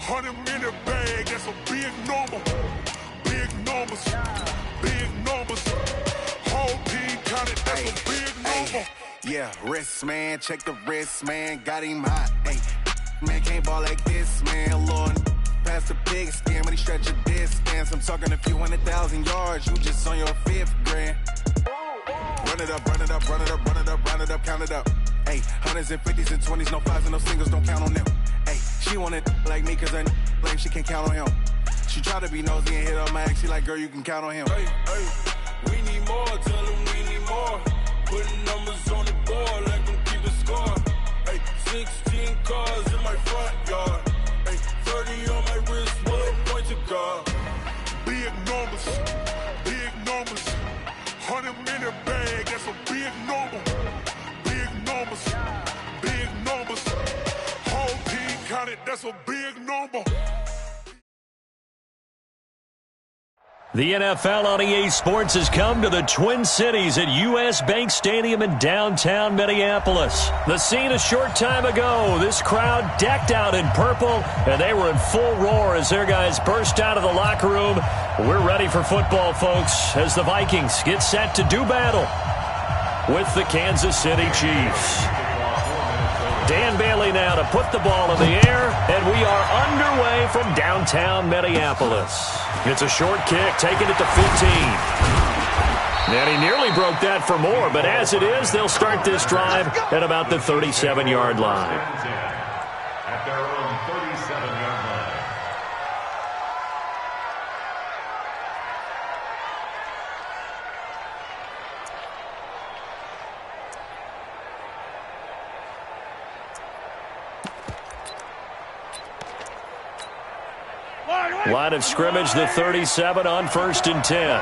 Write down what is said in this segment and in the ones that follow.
100-minute bag, that's a big number. Big numbers, big numbers. Whole team counted, that's a big number. Yeah, wrist, man, check the wrist, man, got him hot. Hey, man, can't ball like this, man, Lord. Past the big skin, but he stretch a distance. I'm talking a few 100,000 yards, you just on your 5th grand. Run it up, run it up, run it up, run it up, run it up, count it up. Hey, hundreds and 50s and 20s, no 5s and no singles, don't count on them. Hey, she want it like me, cause her like she can't count on him. She try to be nosy and hit up my ex, she like, girl, you can count on him. Hey, hey, we need more, tell them we need more. Putting numbers on the board, like them keep a score. Hey, 16 cars in my front yard. Hey, 30 on my wrist, one point to guard. Big numbers, big numbers. 100-minute bag, that's a big number. Big numbers, big numbers. Whole team counted, that's a big number. The NFL on EA Sports has come to the Twin Cities at U.S. Bank Stadium in downtown Minneapolis. The scene a short time ago, this crowd decked out in purple, and they were in full roar as their guys burst out of the locker room. We're ready for football, folks, as the Vikings get set to do battle with the Kansas City Chiefs. Dan Bailey now to put the ball in the air, and we are underway from downtown Minneapolis. It's a short kick, taking it to 15. And he nearly broke that for more, but as it is, they'll start this drive at about the 37-yard line. At their own 37-yard line. Line of scrimmage, the 37 on 1st and 10.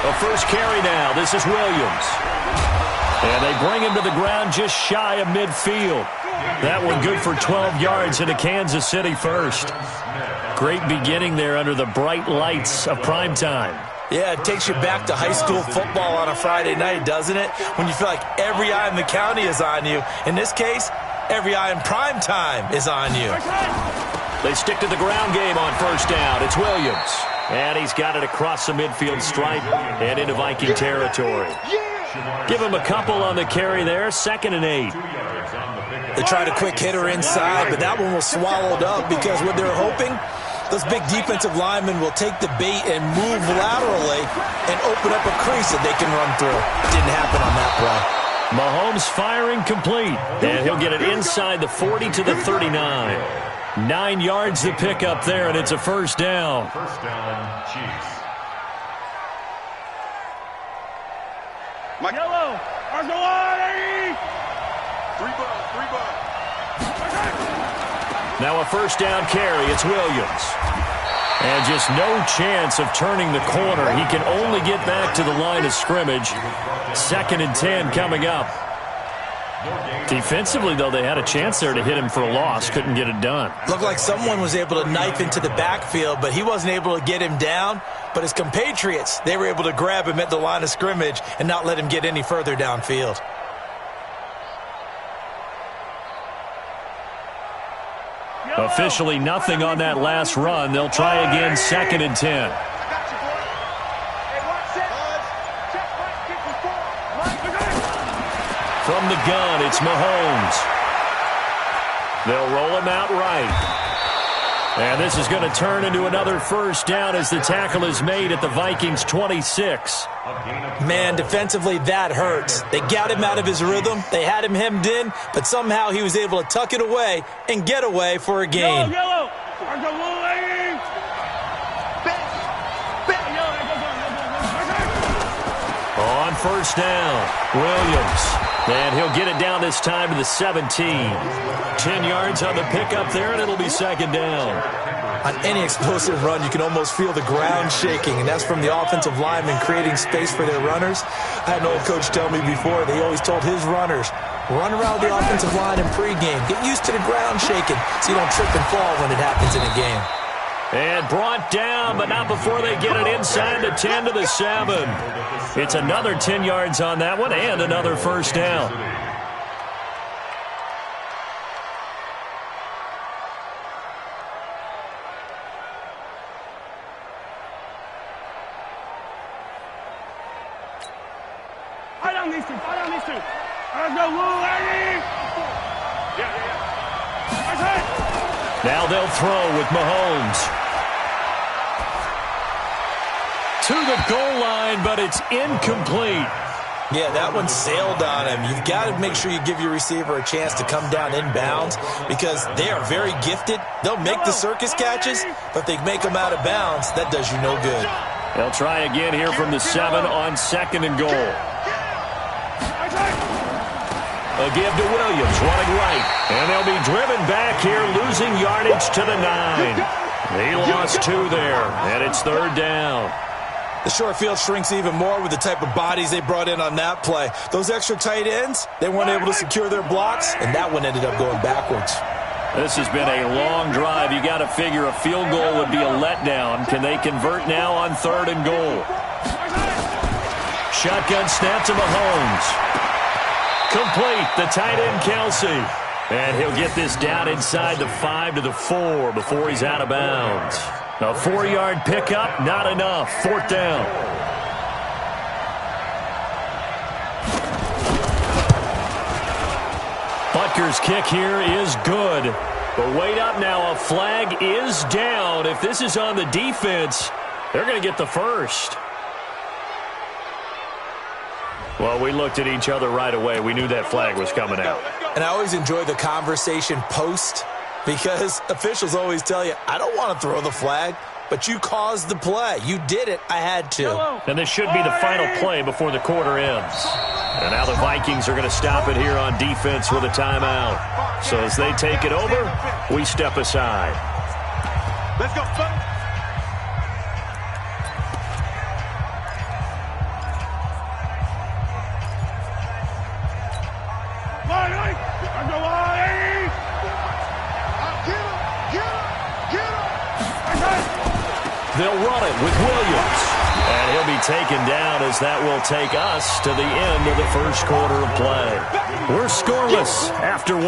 A first carry now. This is Williams. And they bring him to the ground just shy of midfield. That one good for 12 yards into Kansas City first. Great beginning there under the bright lights of primetime. Yeah, it takes you back to high school football on a Friday night, doesn't it? When you feel like every eye in the county is on you. In this case, every eye in prime time is on you. They stick to the ground game on first down. It's Williams. And he's got it across the midfield stripe and into Viking territory. Give him a couple on the carry there. 2nd and 8. They tried a quick hitter inside, but that one was swallowed up because what they're hoping, those big defensive linemen will take the bait and move laterally and open up a crease that they can run through. Didn't happen on that play. Mahomes firing complete, and he'll get it inside the 40 to the 39. 9 yards to pick up there, and it's a first down. First down, Chiefs. Yellow, Argolani! 3 ball. Now a first down carry. It's Williams. And just no chance of turning the corner. He can only get back to the line of scrimmage. 2nd and 10 coming up. Defensively, though, they had a chance there to hit him for a loss. Couldn't get it done. Looked like someone was able to knife into the backfield, but he wasn't able to get him down. But his compatriots, they were able to grab him at the line of scrimmage and not let him get any further downfield. Officially nothing on that last run. They'll try again, 2nd and 10. From the gun, it's Mahomes. They'll roll him out right. And this is going to turn into another first down as the tackle is made at the Vikings' 26. Man, defensively, that hurts. They got him out of his rhythm. They had him hemmed in, but somehow he was able to tuck it away and get away for a gain. Yellow. On first down, Williams. And he'll get it down this time to the 17. 10 yards on the pickup there, and it'll be 2nd down. On any explosive run, you can almost feel the ground shaking, and that's from the offensive linemen creating space for their runners. I had an old coach tell me before, they always told his runners, run around the offensive line in pregame. Get used to the ground shaking so you don't trip and fall when it happens in a game. And brought down, but not before they get it inside the 10 to the 7. It's another 10 yards on that one and another first down. Now they'll throw with Mahomes. To the goal line, but it's incomplete. Yeah, that one sailed on him. You've got to make sure you give your receiver a chance to come down inbounds because they are very gifted. They'll make the circus catches, but they make them out of bounds. That does you no good. They'll try again here from the 7 on 2nd and goal. A give to Williams, running right. And they'll be driven back here, losing yardage to the 9. He lost 2 there, and it's 3rd down. The short field shrinks even more with the type of bodies they brought in on that play. Those extra tight ends, they weren't able to secure their blocks, and that one ended up going backwards. This has been a long drive. You got to figure a field goal would be a letdown. Can they convert now on 3rd and goal? Shotgun snap to Mahomes. Complete, the tight end Kelsey. And he'll get this down inside the 5 to the 4 before he's out of bounds. A 4-yard pickup, not enough. 4th down. Butker's kick here is good. But wait up now, a flag is down. If this is on the defense, they're going to get the first. Well, we looked at each other right away. We knew that flag was coming out. And I always enjoy the conversation post because officials always tell you, I don't want to throw the flag, but you caused the play. You did it. I had to. And this should be the final play before the quarter ends. And now the Vikings are going to stop it here on defense with a timeout. So as they take it over, we step aside. Let's go, son. They'll run it with Williams. And he'll be taken down as that will take us to the end of the first quarter of play. We're scoreless after 1.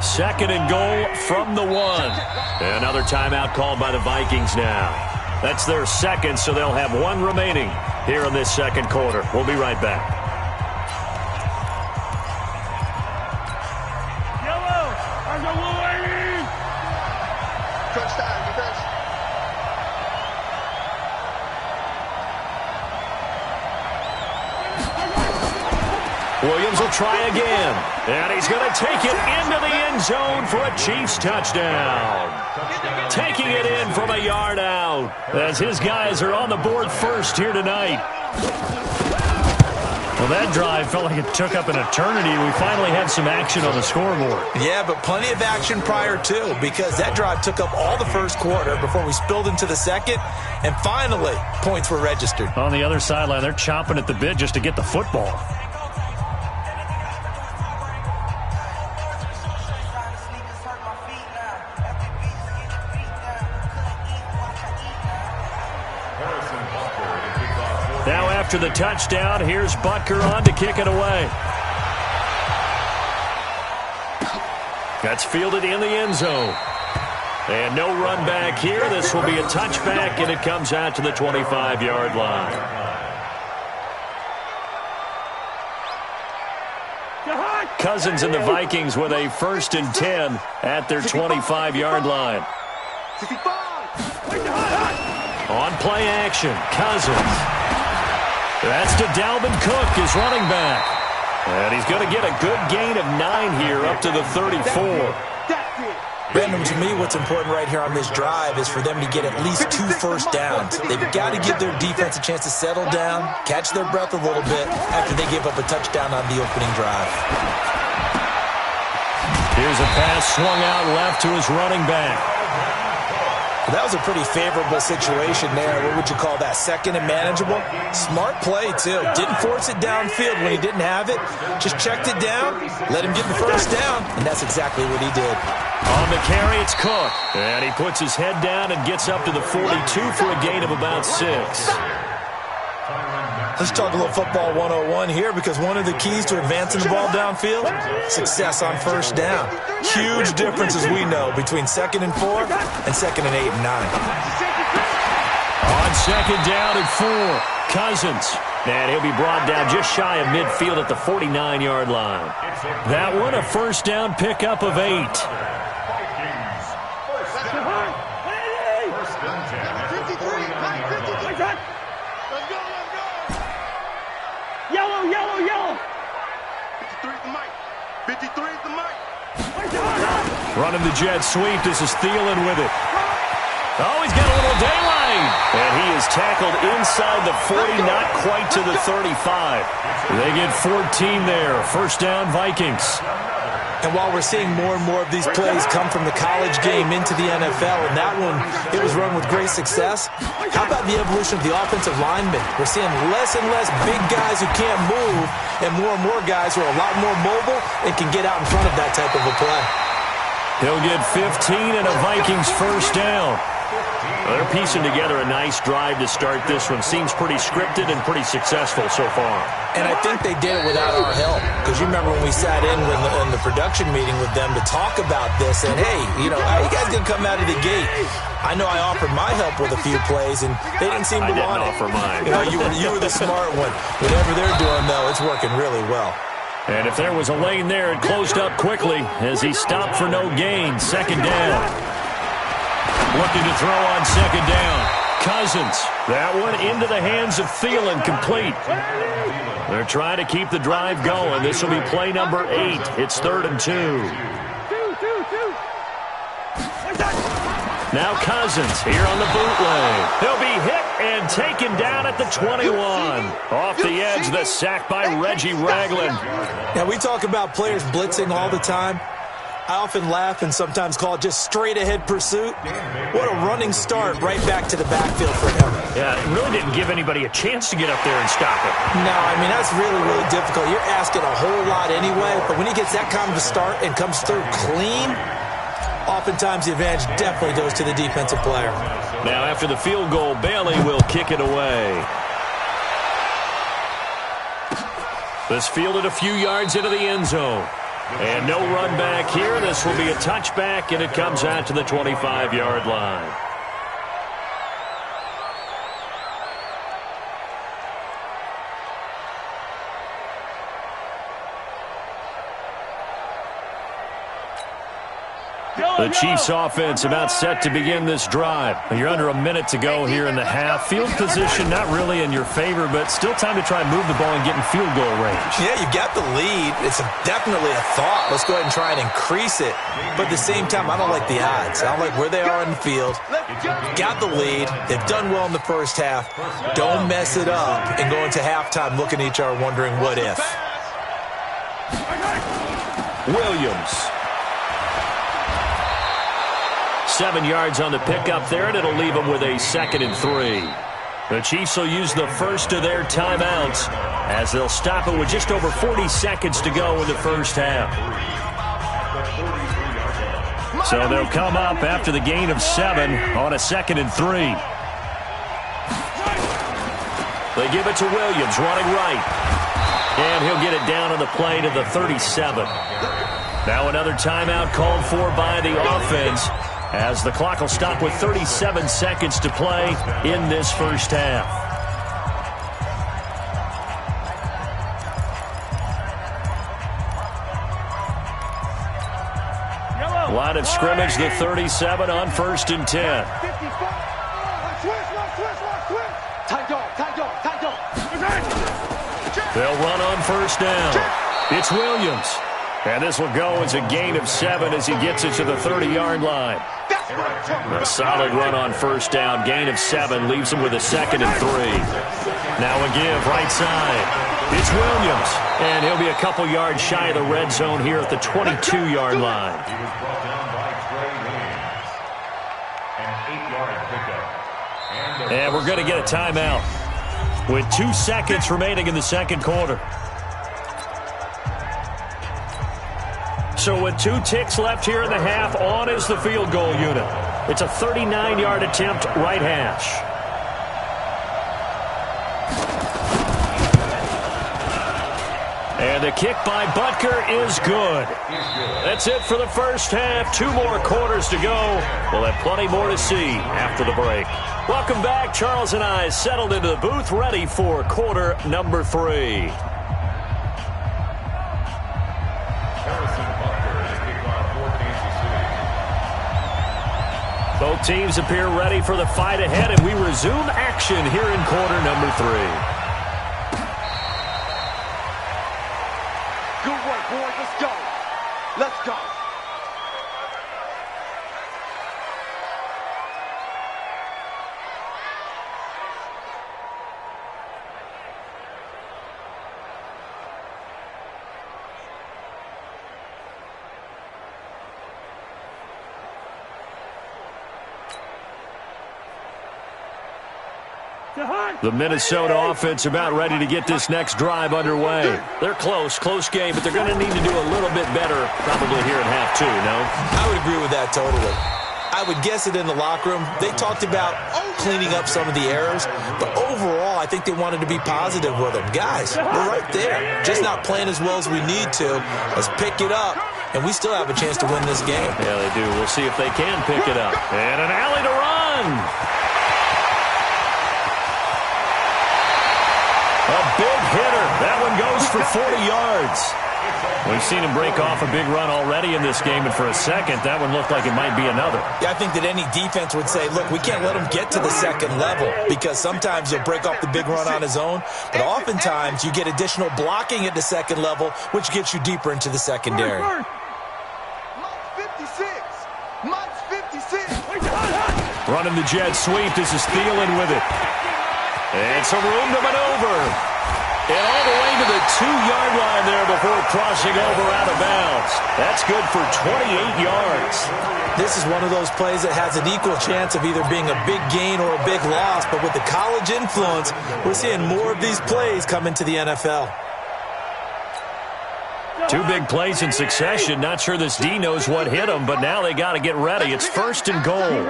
Second and goal from the 1. Another timeout called by the Vikings now. That's their second, so they'll have 1 remaining here in this second quarter. We'll be right back. Williams will try again. And he's going to take it into the end zone for a Chiefs touchdown. Taking it in from a yard out as his guys are on the board first here tonight. Well, that drive felt like it took up an eternity. We finally had some action on the scoreboard. Yeah, but plenty of action prior to because that drive took up all the first quarter before we spilled into the second. And finally, points were registered. On the other sideline, they're chomping at the bit just to get the football. Now after the touchdown, here's Butker on to kick it away. That's fielded in the end zone. And no run back here. This will be a touchback, and it comes out to the 25-yard line. Cousins and the Vikings with a 1st and 10 at their 25-yard line. On play action, Cousins. That's to Dalvin Cook, his running back. And he's going to get a good gain of 9 here up to the 34. Brandon, to me, what's important right here on this drive is for them to get at least 2 first downs. They've got to give their defense a chance to settle down, catch their breath a little bit after they give up a touchdown on the opening drive. Here's a pass swung out left to his running back. That was a pretty favorable situation there. What would you call that? Second and manageable? Smart play, too. Didn't force it downfield when he didn't have it. Just checked it down, let him get the first down, and that's exactly what he did. On the carry, it's Cook. And he puts his head down and gets up to the 42 for a gain of about 6. Let's talk a little football 101 here, because one of the keys to advancing the ball downfield, success on first down. Huge difference, as we know, between 2nd and 4 and 2nd and 8 and 9. On 2nd down and 4, Cousins. And he'll be brought down just shy of midfield at the 49-yard line. That one, a first down pickup of 8. Yellow. 53 is the mic. 53 is the mic. Running the jet sweep. This is Thielen with it. Oh, he's got a little daylight. And he is tackled inside the 40, not quite to the 35. They get 14 there. First down, Vikings. And while we're seeing more and more of these plays come from the college game into the NFL, and that one, it was run with great success, how about the evolution of the offensive linemen? We're seeing less and less big guys who can't move, and more guys who are a lot more mobile and can get out in front of that type of a play. He'll get 15 and a Vikings first down. They're piecing together a nice drive to start this one. Seems pretty scripted and pretty successful so far. And I think they did it without our help. Because you remember when we sat in the production meeting with them to talk about this, and hey, how you guys going to come out of the gate? I know I offered my help with a few plays, and they didn't seem to want it. I didn't offer mine. You were the smart one. Whatever they're doing, though, it's working really well. And if there was a lane there, it closed up quickly as he stopped for no gain. 2nd down. Looking to throw on 2nd down. Cousins. That one into the hands of Thielen, complete. They're trying to keep the drive going. This will be play number 8. It's 3rd and 2. Now Cousins here on the bootleg. He'll be hit and taken down at the 21. Off the edge, the sack by Reggie Ragland. Now, we talk about players blitzing all the time. I often laugh and sometimes call it just straight-ahead pursuit. What a running start right back to the backfield for him. Yeah, it really didn't give anybody a chance to get up there and stop it. No, I mean, that's really, really difficult. You're asking a whole lot anyway, but when he gets that kind of a start and comes through clean, oftentimes the advantage definitely goes to the defensive player. Now, after the field goal, Bailey will kick it away. This fielded a few yards into the end zone. And no run back here. This will be a touchback, and it comes out to the 25-yard line. The Chiefs offense about set to begin this drive. You're under a minute to go here in the half. Field position not really in your favor, but still time to try and move the ball and get in field goal range. Yeah, you got the lead. It's definitely a thought. Let's go ahead and try and increase it. But at the same time, I don't like the odds. I don't like where they are on the field. Got the lead. They've done well in the first half. Don't mess it up and go into halftime looking at each other wondering what if. Williams. 7 yards on the pickup there, and it'll leave them with a 2nd and 3. The Chiefs will use the first of their timeouts as they'll stop it with just over 40 seconds to go in the first half. So they'll come up after the gain of 7 on a 2nd and 3. They give it to Williams, running right. And he'll get it down on the play to the 37. Now another timeout called for by the offense, as the clock will stop with 37 seconds to play in this first half. Line of scrimmage, the 37 on 1st and 10. They'll run on first down. It's Williams. And this will go as a gain of 7 as he gets it to the 30-yard line. A solid run on first down. Gain of 7 leaves him with a 2nd and 3. Now a give right side. It's Williams. And he'll be a couple yards shy of the red zone here at the 22-yard line. He was brought down by Trey Williams. An 8-yard pickup. And we're going to get a timeout with 2 seconds remaining in the second quarter. So with 2 ticks left here in the half, on is the field goal unit. It's a 39-yard attempt, right hash. And the kick by Butker is good. That's it for the first half. 2 more quarters to go. We'll have plenty more to see after the break. Welcome back. Charles and I settled into the booth, ready for quarter number 3. Both teams appear ready for the fight ahead, and we resume action here in quarter number 3. Good work, boys. Let's go. Let's go. The Minnesota offense about ready to get this next drive underway. They're close game, but they're going to need to do a little bit better probably here in half 2, no? I would agree with that totally. I would guess it in the locker room. They talked about cleaning up some of the errors, but overall, I think they wanted to be positive with them. Guys, we're right there. Just not playing as well as we need to. Let's pick it up, and we still have a chance to win this game. Yeah, they do. We'll see if they can pick it up. And an alley to run. A big hitter. That one goes for 40 yards. We've seen him break off a big run already in this game, and for a second, that one looked like it might be another. Yeah, I think that any defense would say, look, we can't let him get to the second level, because sometimes he'll break off the big run on his own, but oftentimes you get additional blocking at the second level, which gets you deeper into the secondary. Mike's 56. Running the jet sweep. This is Thielen with it. And some room to maneuver. And all the way to the 2-yard line there before crossing over out of bounds. That's good for 28 yards. This is one of those plays that has an equal chance of either being a big gain or a big loss, but with the college influence, we're seeing more of these plays come into the NFL. 2 big plays in succession. Not sure this D knows what hit him, but now they got to get ready. It's 1st and goal.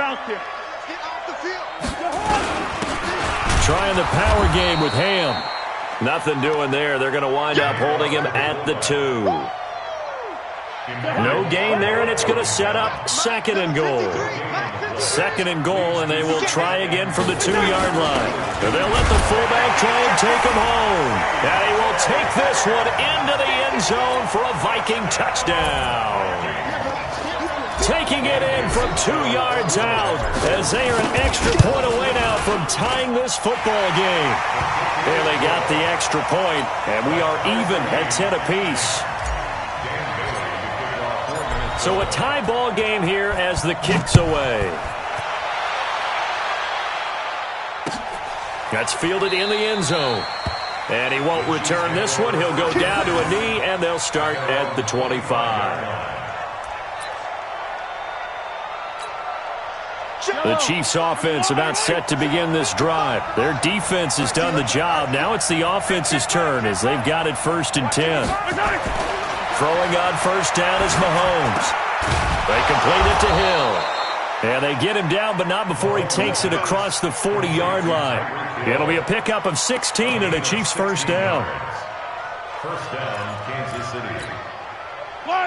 Trying the power game with Ham. Nothing doing there. They're going to wind up holding him at the 2. No gain there, and it's going to set up 2nd and goal. 2nd and goal, and they will try again from the 2-yard line. And they'll let the fullback try and take him home. And he will take this one into the end zone for a Viking touchdown. Taking it in from 2 yards out as they are an extra point away now from tying this football game. And they got the extra point, and we are even at 10 apiece. So a tie ball game here as the kick's away. That's fielded in the end zone. And he won't return this one. He'll go down to a knee, and they'll start at the 25. The Chiefs offense about set to begin this drive. Their defense has done the job. Now it's the offense's turn as they've got it 1st and 10. Throwing on 1st down is Mahomes. They complete it to Hill. And they get him down, but not before he takes it across the 40-yard line. It'll be a pickup of 16 and a Chiefs 1st down. 1st down, Kansas City.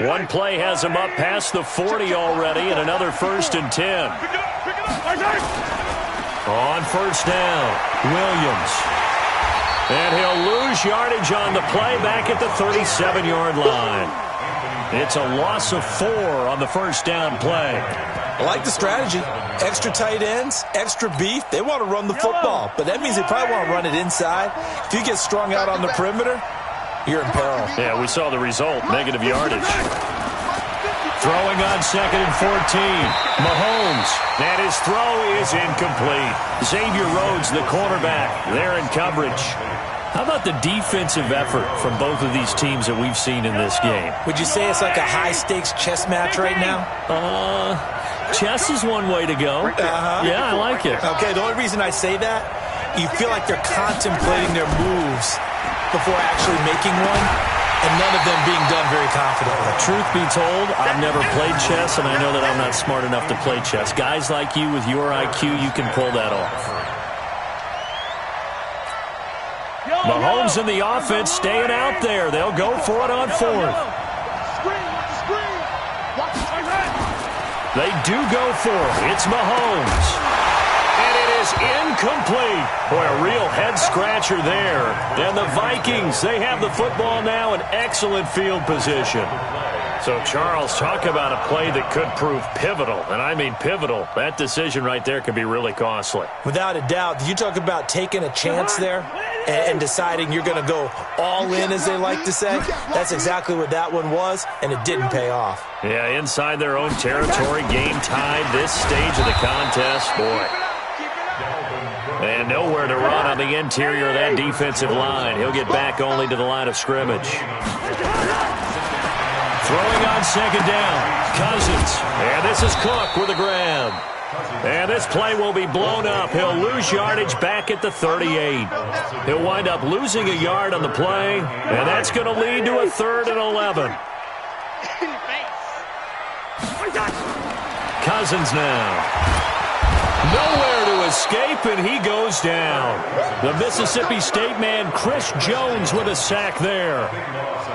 One play has him up past the 40 already, and another 1st and 10. On 1st down, Williams. And he'll lose yardage on the play back at the 37-yard line. It's a loss of 4 on the 1st down play. I like the strategy. Extra tight ends, extra beef. They want to run the football, but that means they probably want to run it inside. If you get strung out on the perimeter, you're in peril. Yeah, we saw the result, negative yardage. Throwing on 2nd and 14. Mahomes, and his throw is incomplete. Xavier Rhodes, the quarterback, there in coverage. How about the defensive effort from both of these teams that we've seen in this game? Would you say it's like a high-stakes chess match right now? Chess is one way to go. Yeah, I like it. Okay, the only reason I say that, you feel like they're contemplating their moves before actually making one, and none of them being done very confidently. Truth be told, I've never played chess, and I know that I'm not smart enough to play chess. Guys like you with your IQ, you can pull that off. Mahomes and the offense staying out there. They'll go for it on fourth. They do go for it. It's Mahomes. And it is incomplete. Boy, a real head-scratcher there. And the Vikings, they have the football now in excellent field position. So, Charles, talk about a play that could prove pivotal. And I mean pivotal. That decision right there could be really costly. Without a doubt. You talk about taking a chance there and deciding you're going to go all in, as they like to say. That's exactly what that one was, and it didn't pay off. Yeah, inside their own territory, game tied this stage of the contest. Boy. And nowhere to run on the interior of that defensive line. He'll get back only to the line of scrimmage. Throwing on second down, Cousins. And this is Cook with a grab. And this play will be blown up. He'll lose yardage back at the 38. He'll wind up losing a yard on the play, and that's going to lead to a 3rd and 11. Cousins now. Nowhere to escape, and he goes down. The Mississippi State man, Chris Jones, with a sack there.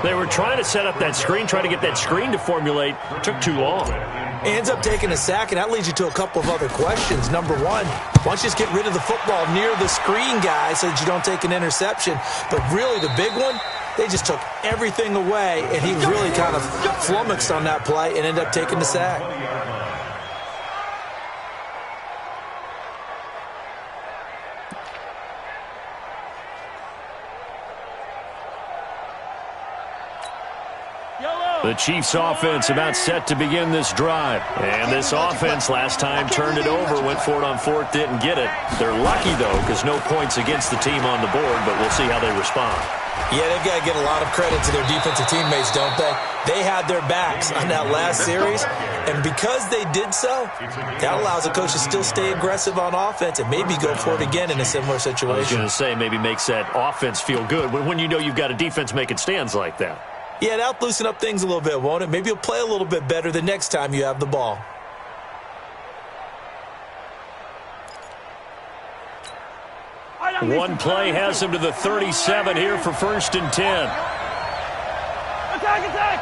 They were trying to set up that screen, trying to get that screen to formulate. Took too long. He ends up taking a sack, and that leads you to a couple of other questions. Number one, why don't you just get rid of the football near the screen guy so that you don't take an interception? But really, the big one, they just took everything away, and he was really kind of flummoxed on that play and ended up taking the sack. The Chiefs offense about set to begin this drive. And this offense last time turned it over, went for it on fourth, didn't get it. They're lucky, though, because no points against the team on the board, but we'll see how they respond. Yeah, they've got to get a lot of credit to their defensive teammates, don't they? They had their backs on that last series, and because they did so, that allows the coach to still stay aggressive on offense and maybe go for it again in a similar situation. I was going to say, maybe makes that offense feel good when you know you've got a defense making stands like that. Yeah, that'll loosen up things a little bit, won't it? Maybe you'll play a little bit better the next time you have the ball. One play has him to the 37 here for 1st and 10. Attack!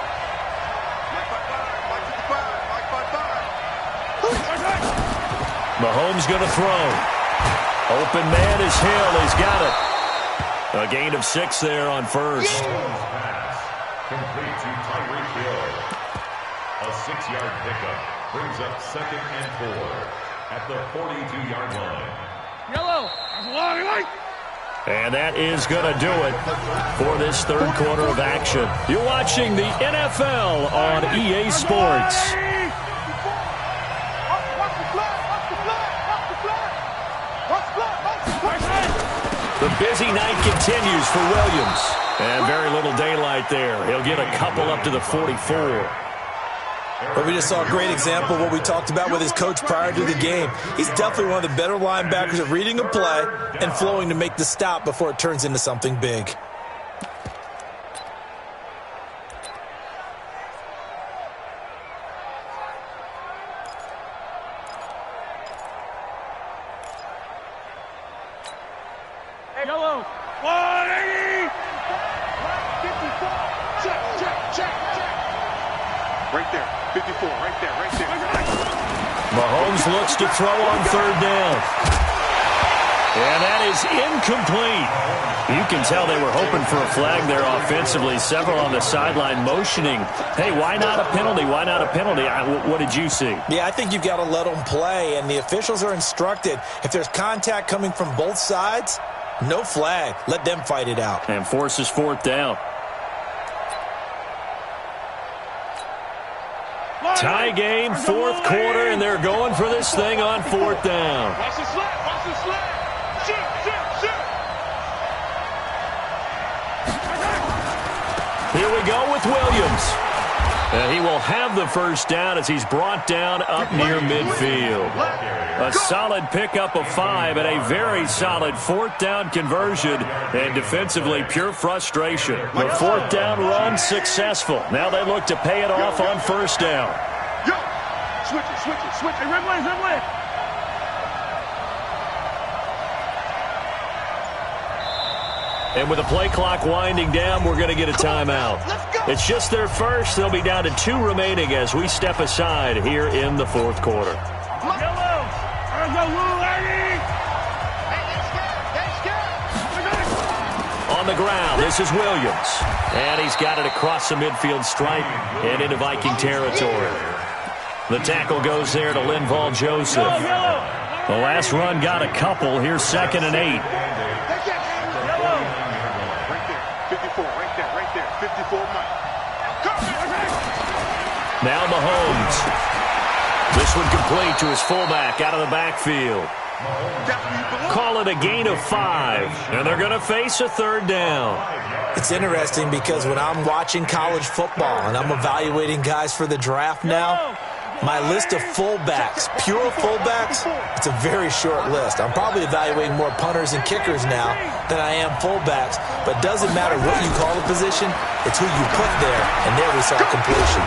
Mahomes going to throw. Open man is Hill. He's got it. A gain of 6 there on first. Complete to Tyreek Hill. A 6-yard pickup brings up 2nd and 4 at the 42-yard line. Yellow. And that is going to do it for this 3rd quarter of action. You're watching the NFL on EA Sports. The busy night continues for Williams. And very little daylight there. He'll get a couple up to the 44. But we just saw a great example of what we talked about with his coach prior to the game. He's definitely one of the better linebackers at reading a play and flowing to make the stop before it turns into something big. Yellow. 180. 54. Check. Right there. 54. Right there. Mahomes looks to throw on 3rd down. And that is incomplete. You can tell they were hoping for a flag there offensively. Several on the sideline motioning. Hey, why not a penalty? Why not a penalty? What did you see? Yeah, I think you've got to let them play, and the officials are instructed. If there's contact coming from both sides, no flag. Let them fight it out. And forces 4th down. Tie game, 4th quarter, and they're going for this thing on 4th down. Watch the slap. Shoot. Here we go with Williams. And he will have the 1st down as he's brought down up near midfield. A solid pickup of 5 and a very solid 4th down conversion. And defensively, pure frustration. The 4th down run successful. Now they look to pay it off on 1st down. Yo, switch it. Hey, red way. And with the play clock winding down, we're going to get a timeout. It's just their first. They'll be down to 2 remaining as we step aside here in the fourth quarter. On the ground, this is Williams. And he's got it across the midfield stripe and into Viking territory. The tackle goes there to Linval Joseph. The last run got a couple. Here's 2nd and 8. Now Mahomes. This one complete to his fullback out of the backfield. Call it a gain of 5, and they're going to face a 3rd down. It's interesting because when I'm watching college football and I'm evaluating guys for the draft now, my list of fullbacks, pure fullbacks, it's a very short list. I'm probably evaluating more punters and kickers now than I am fullbacks, but it doesn't matter what you call the position, it's who you put there, and there we saw completion.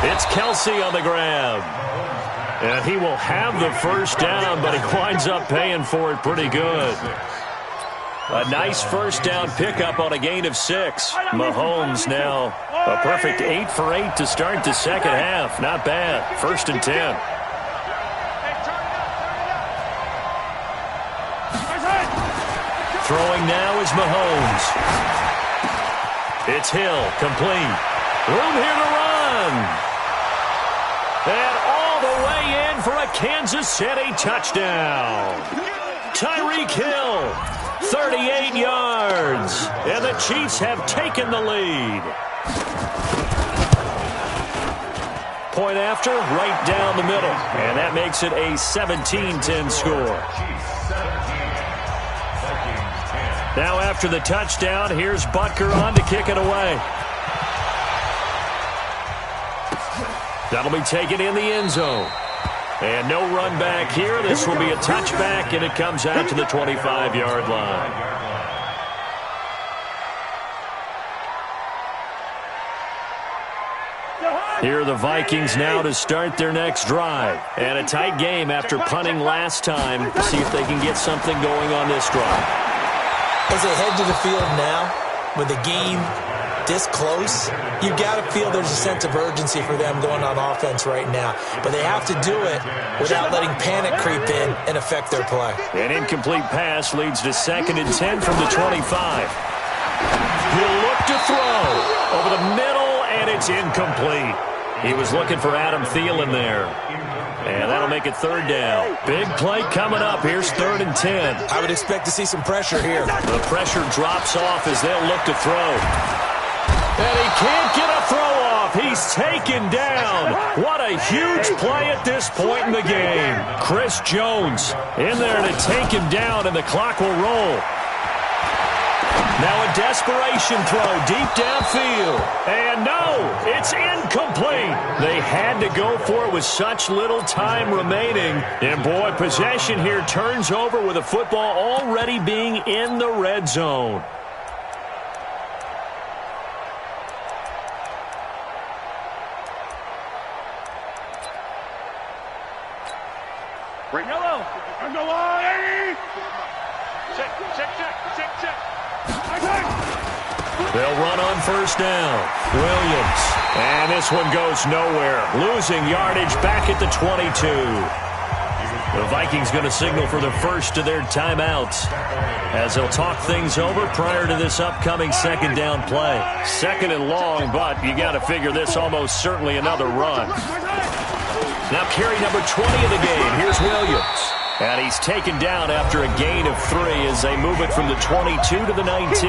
It's Kelsey on the ground. And he will have the 1st down, but he winds up paying for it pretty good. A nice 1st down pickup on a gain of 6. Mahomes now a perfect 8 for 8 to start the second half. Not bad. 1st and 10. Throwing now is Mahomes. It's Hill, complete. Room here to run. And all the way in for a Kansas City touchdown. Tyreek Hill, 38 yards. And the Chiefs have taken the lead. Point after, right down the middle. And that makes it a 17-10 score. Now after the touchdown, here's Butker on to kick it away. That'll be taken in the end zone. And no run back here. This will be a touchback, and it comes out to the 25-yard line. Here are the Vikings now to start their next drive. And a tight game after punting last time. See if they can get something going on this drive. As they head to the field now, with the game this close, you got to feel there's a sense of urgency for them going on offense right now. But they have to do it without letting panic creep in and affect their play. An incomplete pass leads to 2nd and 10 from the 25. He'll look to throw over the middle, and it's incomplete. He was looking for Adam Thielen there. And that'll make it 3rd down. Big play coming up. Here's 3rd and 10. I would expect to see some pressure here. The pressure drops off as they'll look to throw. And he can't get a throw off. He's taken down. What a huge play at this point in the game. Chris Jones in there to take him down, and the clock will roll. Now a desperation throw deep downfield. And no, it's incomplete. They had to go for it with such little time remaining. And boy, possession here turns over with the football already being in the red zone. Yellow. Check. They'll run on 1st down. Williams. And this one goes nowhere. Losing yardage back at the 22. The Vikings going to signal for the first of their timeouts as they'll talk things over prior to this upcoming 2nd down play. 2nd and long, but you got to figure this almost certainly another run. Now carry number 20 of the game. Here's Williams. And he's taken down after a gain of 3 as they move it from the 22 to the 19.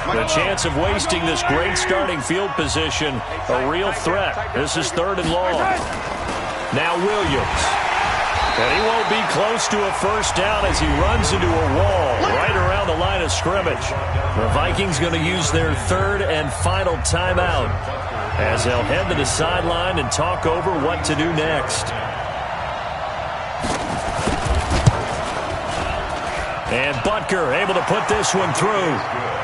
The chance of wasting this great starting field position, a real threat. This is 3rd and long. Now Williams. And he won't be close to a 1st down as he runs into a wall right around the line of scrimmage. The Vikings going to use their 3rd and final timeout as they'll head to the sideline and talk over what to do next. And Butker able to put this one through.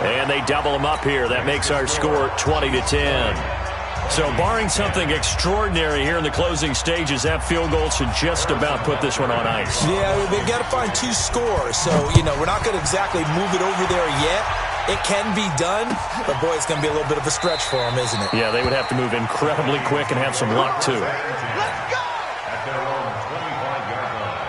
And they double him up here. That makes our score 20-10. So barring something extraordinary here in the closing stages, that field goal should just about put this one on ice. Yeah, they've got to find 2 scores. So, we're not going to exactly move it over there yet. It can be done, but, boy, it's going to be a little bit of a stretch for them, isn't it? Yeah, they would have to move incredibly quick and have some luck, too. Let's go! At their own 25-yard line.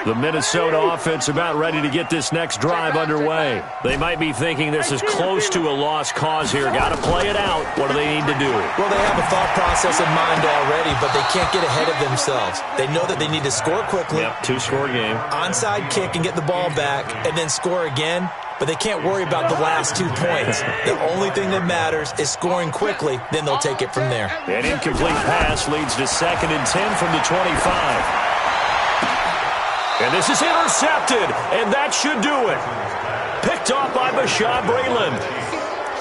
The Minnesota offense about ready to get this next drive underway. They might be thinking this is close to a lost cause here. Got to play it out. What do they need to do? Well, they have a thought process in mind already, but they can't get ahead of themselves. They know that they need to score quickly. Yep, 2-score game. Onside kick and get the ball back, and then score again. But they can't worry about the last 2 points. The only thing that matters is scoring quickly. Then they'll take it from there. An incomplete pass leads to 2nd and 10 from the 25. And this is intercepted, and that should do it. Picked off by Bashaud Breeland.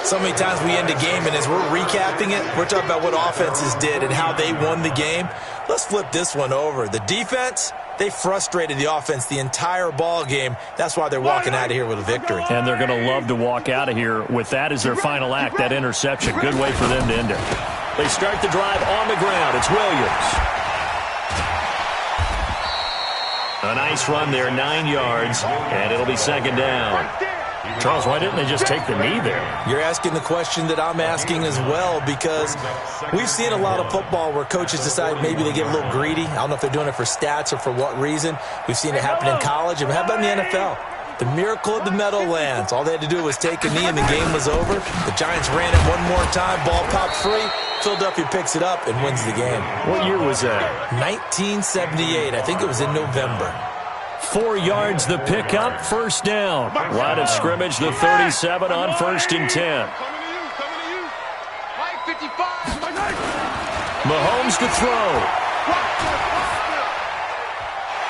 So many times we end a game, and as we're recapping it, we're talking about what offenses did and how they won the game. Let's flip this one over. The defense, they frustrated the offense the entire ball game. That's why they're walking out of here with a victory. And they're going to love to walk out of here with that as their final act, that interception. Good way for them to end it. They start the drive on the ground. It's Williams. A nice run there, 9 yards, and it'll be 2nd down. Charles, why didn't they just take the knee there? You're asking the question that I'm asking as well, because we've seen a lot of football where coaches decide maybe they get a little greedy. I don't know if they're doing it for stats or for what reason. We've seen it happen in college. And how about in the NFL? The miracle of the Meadowlands. All they had to do was take a knee and the game was over. The Giants ran it one more time. Ball popped free. Philadelphia picks it up and wins the game. What year was that? 1978. I think it was in November. 4 yards the pickup, 1st down. Line of scrimmage, the 37 on 1st and 10. Mahomes to throw.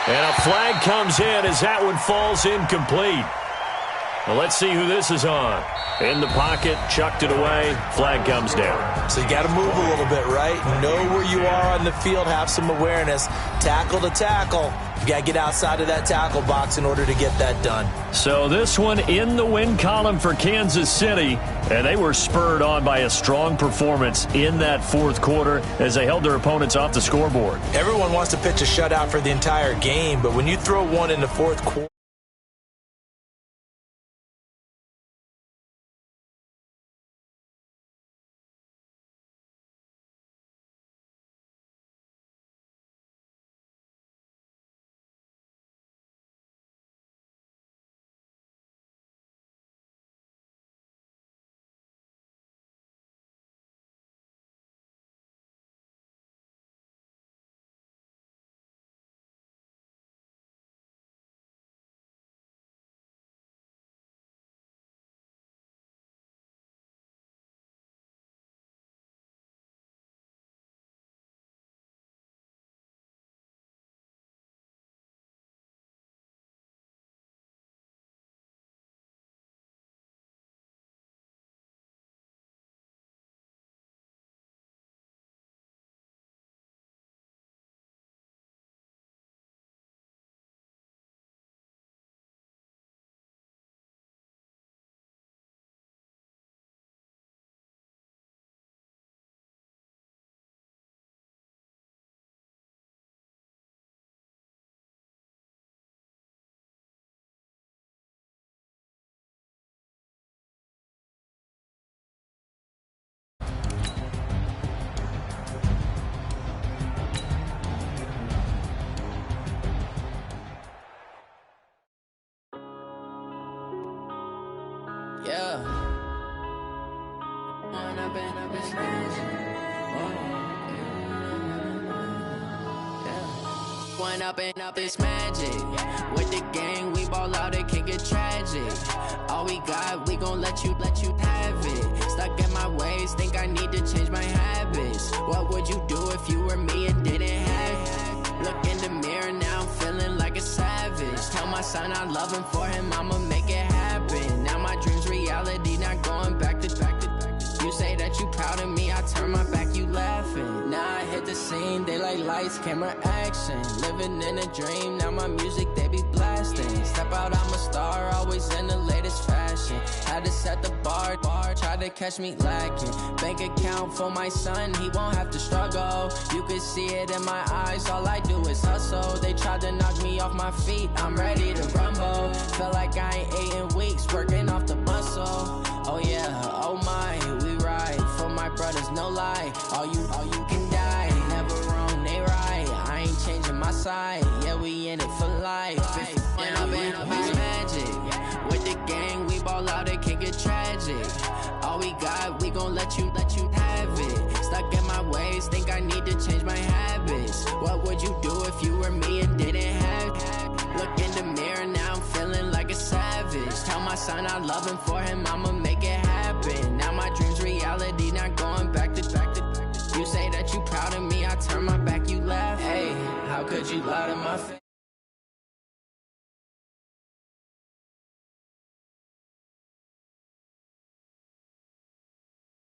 And a flag comes in as that one falls incomplete. Well, let's see who this is on. In the pocket, chucked it away, flag comes down. So you got to move a little bit, right? Know where you are on the field, have some awareness. Tackle to tackle. You got to get outside of that tackle box in order to get that done. So this one in the win column for Kansas City, and they were spurred on by a strong performance in that 4th quarter as they held their opponents off the scoreboard. Everyone wants to pitch a shutout for the entire game, but when you throw one in the 4th quarter, yeah. One up and up, it's magic. With the gang, we ball out, it can get tragic. All we got, we gon' let you have it. Stuck in my ways, think I need to change my habits. What would you do if you were me and didn't have it? Look in the mirror, now I'm feeling like a savage. Tell my son I love him, for him I'ma make it happen. Now my dream's reality, not going back to. You say that you proud of me, I turn my back, you laughing. Now I hit the scene, they like lights, camera, action. Living in a dream, now my music they be blasting. Step out, I'm a star, always in the latest fashion. Had to set the bar, try to catch me lacking. Bank account for my son, he won't have to struggle. You can see it in my eyes, all I do is hustle. They tried to knock me off my feet, I'm ready to rumble. Feel like I ain't ate in weeks, working off the muscle. Oh yeah, oh my, we ride for my brothers, no lie. All you can die, never wrong, they right. I ain't changing my side, yeah, we in it for life. And I've been magic. With the gang, we ball out, it can get tragic. All we got, we gon' let you have it. Stuck in my ways, think I need to change my habits. What would you do if you were me and didn't have it? Look in the mirror, now I'm feeling like a savage. Tell my son I love him, for him I'ma make it happen. Now my dream's reality, not going back to. You say that you proud of me, I turn my back, you laugh. Hey, how could you lie to my face?